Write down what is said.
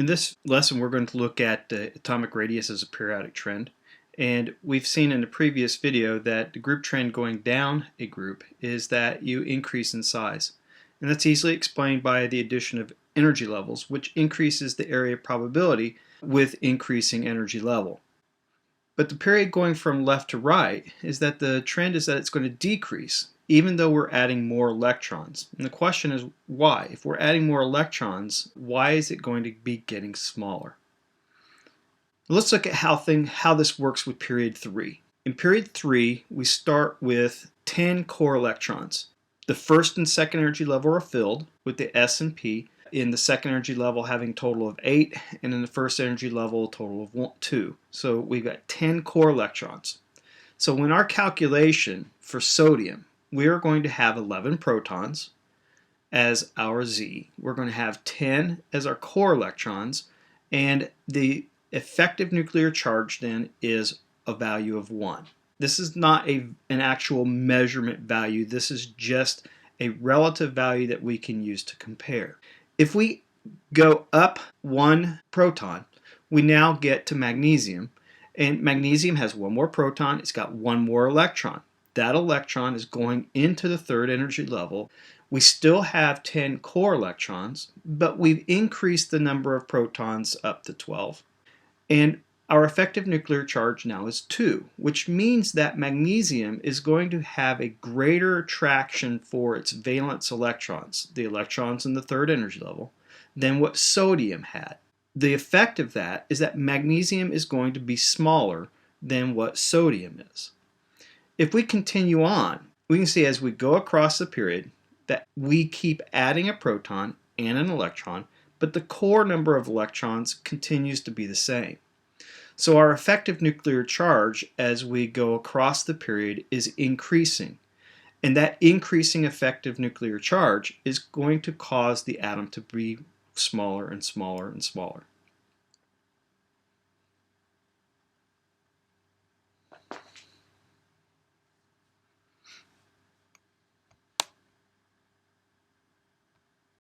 this lesson, we're going to look at atomic radius as a periodic trend. And we've seen in the previous video that the group trend going down a group is that you increase in size. And that's easily explained by the addition of energy levels, which increases the area of probability with increasing energy level. But the period going from left to right is that the trend is that it's going to decrease, even though we're adding more electrons. And the question is why? If we're adding more electrons, why is it going to be getting smaller? Let's look at how this works with period 3. In period 3, we start with 10 core electrons. The first and second energy level are filled with the S and P, in the second energy level having a total of 8, and in the first energy level a total of 2. So we've got 10 core electrons. So in our calculation for sodium, we are going to have 11 protons as our Z. We're going to have 10 as our core electrons, and the effective nuclear charge then is a value of 1. This is not an actual measurement value. This is just a relative value that we can use to compare. If we go up 1 proton, we now get to magnesium, and magnesium has 1 more proton. It's got 1 more electron. That electron is going into the third energy level. We still have 10 core electrons, but we've increased the number of protons up to 12. And our effective nuclear charge now is 2, which means that magnesium is going to have a greater attraction for its valence electrons, the electrons in the third energy level, than what sodium had. The effect of that is that magnesium is going to be smaller than what sodium is. If we continue on, we can see as we go across the period that we keep adding a proton and an electron, but the core number of electrons continues to be the same. So our effective nuclear charge as we go across the period is increasing. And that increasing effective nuclear charge is going to cause the atom to be smaller and smaller and smaller.